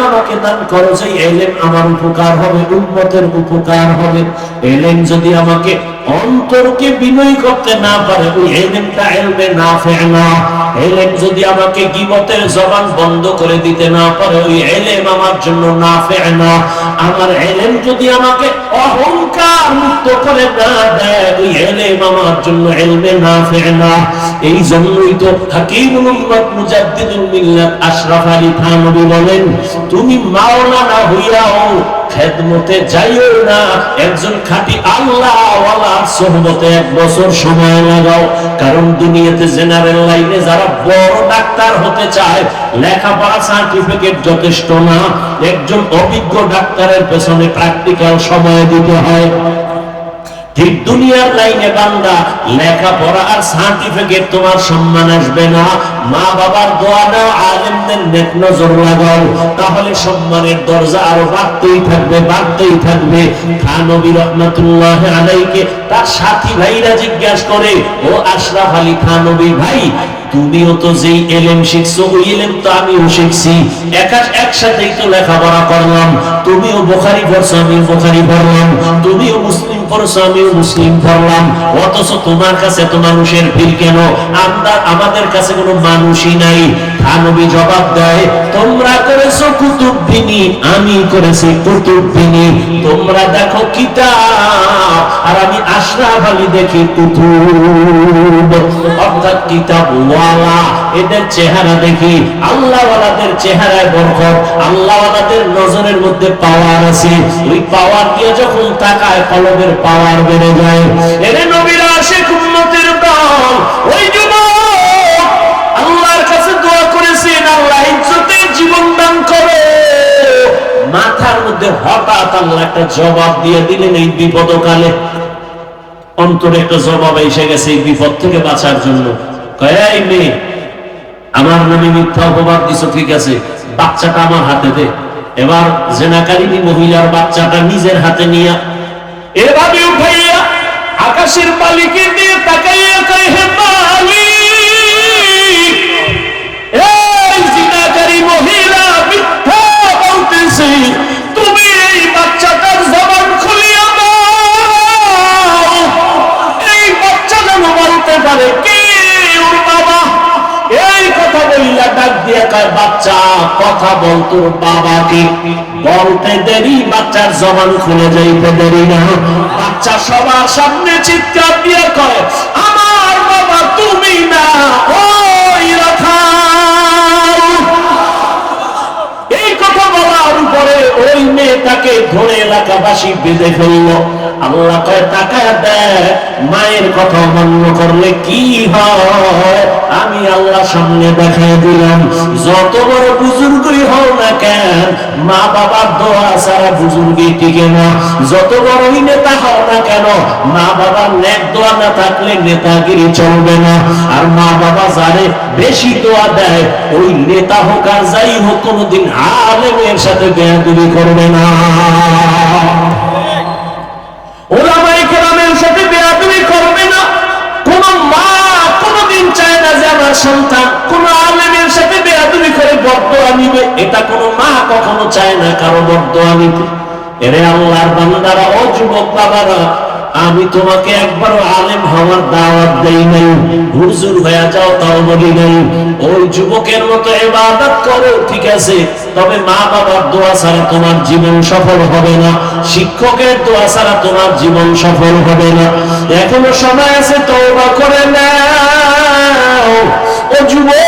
আমাকে দান করো যে ইলম আমার উপকার হবে, উম্মতের উপকার হবে। ইলম যদি আমাকে অন্তরকে বিনয় করতে না পারে, ওই ইলমটা ইলমে নাফি না। ইলম যদি আমাকে গীবতের জবান বন্ধ করে দিতে না পারে, ওই ইলম আমার জন্য নাফি না। আমার ইলম যদি আমাকে অহংকার মুক্ত করে না দেয়, ওই ইলম আমার জন্য ইলমে নাফি না। এই জন্যই তো হাকিমুল উম্মাত মুজাদ্দিদুল মিল্লাত আশরাফ আলী থানভী বলেন, তুমি মাওলানা হইয়াও খেদমতে যাইও না, একজন খাঁটি আল্লাহ ওয়ালার সোহবতে 1 বছর সময় লাগাও। কারণ দুনিয়াতে জেনারেল লাইনে যারা বড় ডাক্তার হতে চায়, লেখাপড়া সার্টিফিকেট যথেষ্ট না, একজন অভিজ্ঞ ডাক্তারের পেছনে প্র্যাকটিক্যাল সময় দিতে হয়। ঠিক দুনিয়ার লাইনে বান্দা লেখাপড়া আর সার্টিফিকেট তোমার সম্মান আসবে না, মা বাবার দোয়া নাও, আলেমদের নেক নজর লাগাও, তাহলে সম্মানের দরজা আরো বাড়তেই থাকবে, বাড়তেই থাকবে। থানভী রাহমাতুল্লাহ আলাইকে তার সাথী ভাইরা জিজ্ঞাসা করে, ও আশরাফ আলী থানভী ভাই, তুমিও তো যেই ইলম শিখছো, ওই ইলম তো আমিও শিখছি, একসাথেই তো লেখাপড়া করলাম। তুমিও বুখারী পড়ছো, আমিও বুখারী পড়লাম, তুমিও মুসলিম পড়ছো, আমিও মুসলিম পড়লাম, অথচ তোমার কাছে তো মানুষের ভিড় কেন? আমাদের কাছে কোনো মানুষই নাই। থানভী জবাব দেয়, তোমরা করেছো কুতুববিনী, আমি করেছি কুতুববিনী। তোমরা দেখো কিতাব, আর আমি আশরাফ আলী দেখি কুতুব, অর্থাৎ কিতাব ওয়ালা। এদের চেহারা দেখি, আল্লাহ ওয়ালাদের চেহারায় বরকত, আল্লাহ ওয়ালাদের নজরের মধ্যে পাওয়ার আছে। ওই পাওয়ার দিয়ে যখন তাকায়, কলবের পাওয়ার বেড়ে যায়। এরে নবীর আশিক উম্মতের দল, ওই যুবক আল্লাহর কাছে দোয়া করেছেন, আল্লাহ ইজ্জতের জীবন দান করো। মাথার মধ্যে হঠাৎ আল্লাহ একটা জবাব দিয়ে দিলেন এই বিপদকালে। অন্তরে একটা জবাব এসে গেছে এই বিপদ থেকে বাঁচার জন্য। কয় মেয়ে, আমার নামে মিথ্যা অপবাদ দিছো, ঠিক আছে, বাচ্চাটা আমার হাতে দে। এবার জেনাকারিনী মহিলার বাচ্চাটা নিজের হাতে নিয়ে এভাবে উঠাইয়া আকাশের মালিককে দিয়ে তাকাইয়া কয়, হে মালিক, এই জিনাকারী মহিলা মিথ্যা বলতেছে, তুমি এই বাচ্চাটার জবান খুলিয়া দাও, এই বাচ্চা যেন বলতে পারে কে ওর বাবা। এই কথা বলিয়া ডাক দিয়া কয়, বাচ্চা কথা বল, তোর বাবাকে। বলতে দেরি, বাচ্চার জবান খুলে যাইতে দেরি না। বাচ্চা সবার সামনে চিৎকার দিয়া কয়, আমার বাবা তুমি না, ওই রাখাল। এই কথা বলার উপরে ওই মেয়েটাকে ধরে এলাকাবাসী বেঁধে ফেলল। আল্লাহ কয়, তাকায় দেখ, মায়ের কথা অমান্য করলে কি হয়। আমি আল্লাহ সামনে দেখাই দিলাম, যত বড় বুজুর্গই হও না কেন, মা বাবার দোয়া ছাড়া বুজুর্গই টিকে না। যত বড়ই নেতা হও না কেন, মা বাবার নেক দোয়া না থাকলে নেতাগিরি চলবে না। আর মা বাবা যারে বেশি দোয়া দেয়, ওই নেতা হোক আর যাই হোক, কোনোদিন আলেমের সাথে বেয়াদবি করবে না, ওলামায়ে কেরামের সাথে বেয়াদবি করবে না। কোন মা কোনদিন চায় না যে আমার সন্তান কোন আলেমের সাথে বেয়াদবি করে বদদোয়া নিবে। এটা কোন মা কখনো চায় না কারো বদদোয়া নিতে। এরে আল্লাহর বান্দারা, ও যুবক বাবারা, আমি তোমাকে একবারও আলেম হওয়ার দাওয়াত দেই নাই, হুজুর হয়ে যাও তাও বলি নাই। ওই যুবকের মতো ইবাদত করো, ঠিক আছে, তবে মা বাবার দোয়া ছাড়া তোমার জীবন সফল হবে না, শিক্ষকের দোয়া ছাড়া তোমার জীবন সফল হবে না। এখনো সময় আছে, তওবা করে নাও। ও যুবক,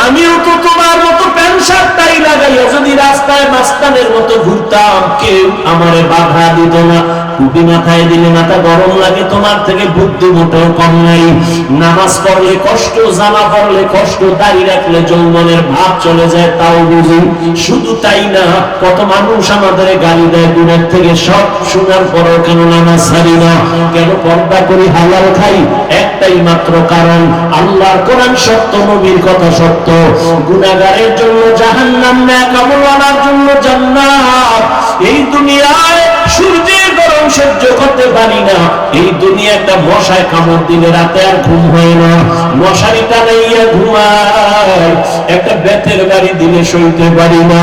আমিও তো তোমার মতো প্যান্ট শার্ট টাই লাগাইয়া যদি রাস্তায় মাস্তানের মতো ঘুরতাম, কেউ আমারে বাধা দিত না। টুপি মাথায় দিলে মাথা গরম লাগে, তোমার থেকে বুদ্ধি মোটেও কম নাই। নামাজ পড়লে কষ্ট, জামা পড়লে কষ্ট, দাড়ি রাখলে যৌবনের ভাব চলে যায়, তাও বুঝি। শুধু তাই না, কত মানুষ আমাদের গালি দেয় দূরের থেকে, সব শোনার পরও কেন নামাজ ছাড়ি না, কেন পর্দা করি, হালাল খাই? একটাই মাত্র কারণ, আল্লাহর কোরআন সত্য, নবীর কথা সত্য। গুনাহগারের জন্য জাহান্নাম, নেক আমলওয়ালার জন্য জান্নাত। এই দুনিয়ায় সূর্যের গরম সহ্য করতে পারি না। এই দুনিয়া একটা মশায় কামড় দিলে রাতে আর ঘুম হয় না, মশারি টানাইয়া ঘুমায়, একটা বেতের বাড়ি দিলে সইতে পারি না।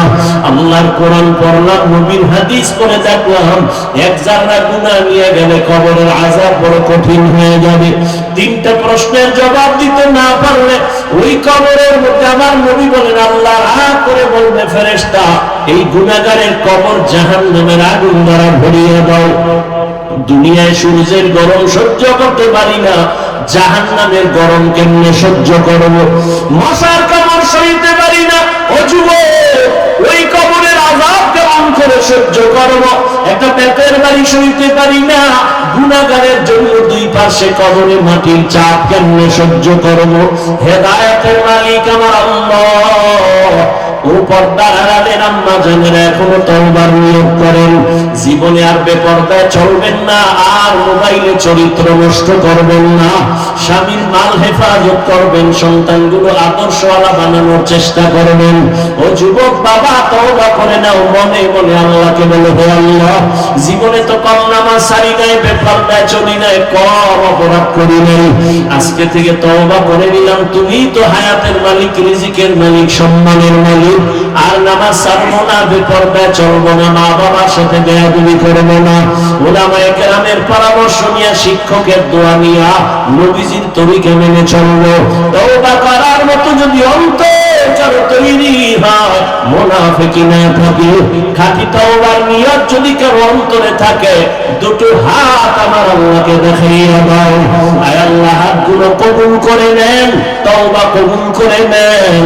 আল্লাহর কোরআন পড়লাম, নবীর হাদিস পড়ে দেখলাম, এক জাররা গুনাহ নিয়ে গেলে কবরের আযাব বড় কঠিন হয়ে যাবে। তিনটা প্রশ্নের জবাব দিতে না পারলে ওই কবরের মধ্যে আমার নবী বলেন, আল্লাহ রাগ করে বলবে, ফেরেশতা এই গুনাহগারের কবর জাহান্নামের আগুন দ্বারা ভরিয়ে দাও। দুনিয়ায় সূর্যের গরম সহ্য করতে পারি না, জাহান্নামের গরম কেমনে সহ্য করব? মশার কামড় সইতে পারি না, ও যুবক ওই কবরের আযাব কেমন করে সহ্য করব? একটা পেটের বাড়ি সইতে পারি না, গুনাহগারের জন্য দুই পাশে কবরে মাটির চাপ কেমনে সহ্য করব? হেদায়েতের মালিক আমার আল্লাহ। ও পর্দার আড়ালের আম্মা জানেরা এখনো তওবার নিয়ত করেন, জীবনে আর বেপরদায় চলবেন না, আর মোবাইলে চরিত্র নষ্ট করবেন না, স্বামীর মাল হেফাজত করবেন, সন্তানগুলো আদর্শওয়ালা বানানোর চেষ্টা করবেন। ও যুবক বাবা, তওবা করে নাও, মনে মনে আল্লাহকে বলো, হে আল্লাহ, জীবনে তো কম নামাজ সারি নাই, বেপরদায় চলি নাই, কম অপরাধ করি নাই, আজকে থেকে তওবা করে নিলাম, তুমি তো হায়াতের মালিক, রিজিকের মালিক, সম্মানের মালিক, আর নামাজ ছাড়বো না, বেপরদায় চলবো না, মা বাবার সাথে বেয়াদবি করবো না, উলামায়ে কেরামের পরামর্শ নিয়ে, শিক্ষকের দোয়া নিয়ে নবীজির তরিকা মেনে চলবো। তওবা করার মতো যদি অন্তর তৈরি হয়, মুনাফিকি না থাকে, খাঁটি তওবার নিয়ত যদি কারো অন্তরে থাকে, দুটো হাত আমার আল্লাহকে দেখাইয়া দাও। আয় আল্লাহ, হাতগুলো কবুল করে নেন, তওবা কবুল করে নেন,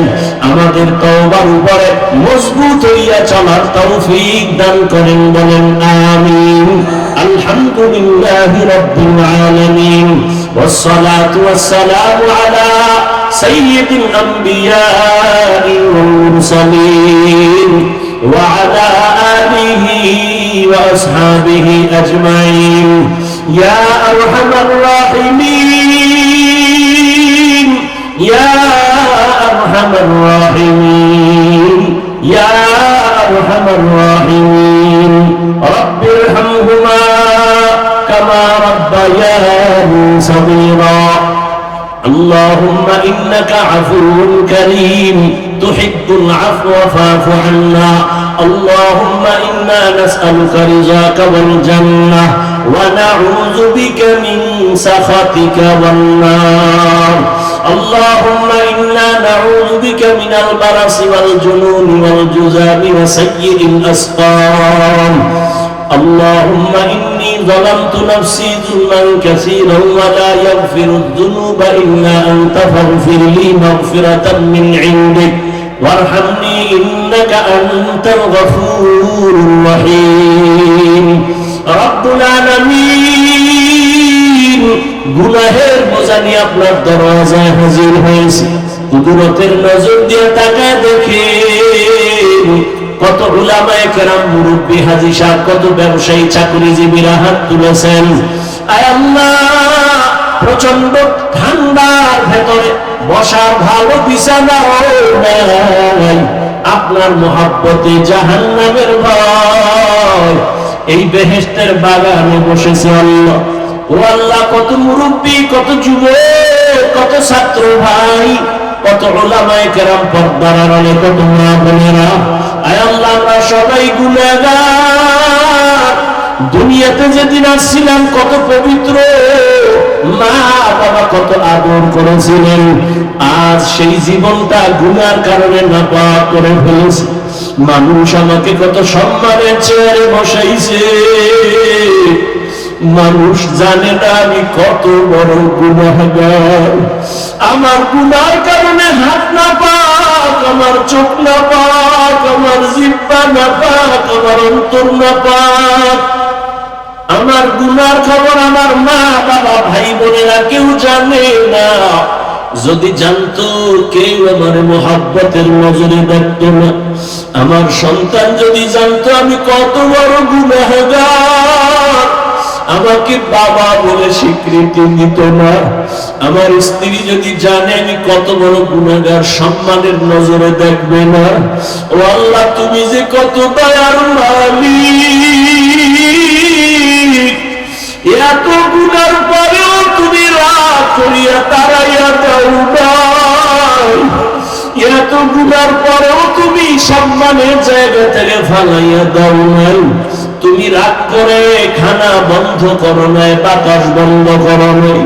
আমাদের তওবার উপরে মজবুত হইয়া চলার তৌফিক দান করেন, বলেন আমিন। আলহামদুলিল্লাহি রাব্বিল আলামিন, ওয়াসসালাতু ওয়াসসালামু আলা সাইয়্যিদিল আমবিয়াই ওয়াল মুরসালিন ওয়া আলা আলিহি ওয়া আসহাবিহি আজমাইন। ইয়া আরহামার রাহিমিন, ইয়া আরহামার রাহিমিন, ইয়া আরহামার রাহিমিন, রব্বিরহামহুমা কামা রাব্বায়ানি সগীরা। اللهم إنك عفو كريم تحب العفو فاعف عنا. اللهم إنا نسألك رضاك والجنة ونعوذ بك من سخطك والنار. اللهم إنا نعوذ بك من البرص والجنون والجذام وسيء الأسقام. اللهم إني ظلمت نفسي ظلما كثيرا ولا يغفر الذنوب إلا أنت فاغفر لي مغفرة من عندك وارحمني إنك أنت الغفور الرحيم. رب العالمين, গুনাহের বোঝা নিয়ে আপনার দরওয়াজায় হাজির হয়েছি, কুদরতের নজর দিয়ে তাকায় দেখেন কত উলামায়ে কেরাম, মুরব্বী, হাজী সাহেব, কত ব্যবসায়ী, চাকরিজীবীরা হাত তুলেছেন। আয় আল্লাহ, প্রচন্ড ঠান্ডার ভেতরে বসার ভালো বিছানাও নাই, আপনার মহব্বতে জাহান্নামের ভয়, এই বেহেশতের বাগানে বসেছে আল্লাহ। ও আল্লাহ, কত মুরব্বী, কত যুবক, কত ছাত্র ভাই, কত উলামায়ে কেরাম, পর্দার আড়ালে কত মা বোনেরা, আয় আল্লাহ, আমরা সবাই গুনাহগার। দুনিয়াতে যেদিন আসছিলাম কত পবিত্র, মা বাবা কত আদর করেছিলেন, আজ সেই জীবনটা গুনার কারণে নাপাক করে ফেলেছে। মানুষ আমাকে কত সম্মানের চেয়ারে বসাইছে, মানুষ জানে না আমি কত বড় গুনাহগার। আমার গুনার কারণে হাত না পাক, আমার চোখ না পাক, আমার জিহ্বা না পাক, আমার অন্তর না পাক। আমার গুনার খবর আমার মা বাবা ভাই বোনেরা কেউ জানে না। যদি জানতো, কেউ আমার মোহাব্বতের নজরে দেখতো না। আমার সন্তান যদি জানতো আমি কত বড় গুনাহগার, আমাকে বাবা বলে স্বীকৃতি দিত না। আমার স্ত্রী যদি জানে আমি কত বড় গুনাহগার, সম্মানের নজরে দেখবে না। ও আল্লাহ, তুমি যে কত দয়ার মালিক, করিয়া তারাইয়া দাও নাই। এত গুনার পরেও তুমি সম্মানের জায়গা থেকে ফালাইয়া দাও নাই। তুমি রাগ করে খানা বন্ধ করো নাই, বাতাস বন্ধ করো নাই।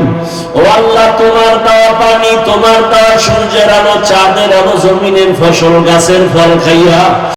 ও আল্লাহ, তোমার দেওয়া পানি, তোমার দেওয়া সূর্যের আলো, চাঁদের আলো, জমিনের ফসল, গাছের ফল খাইয়া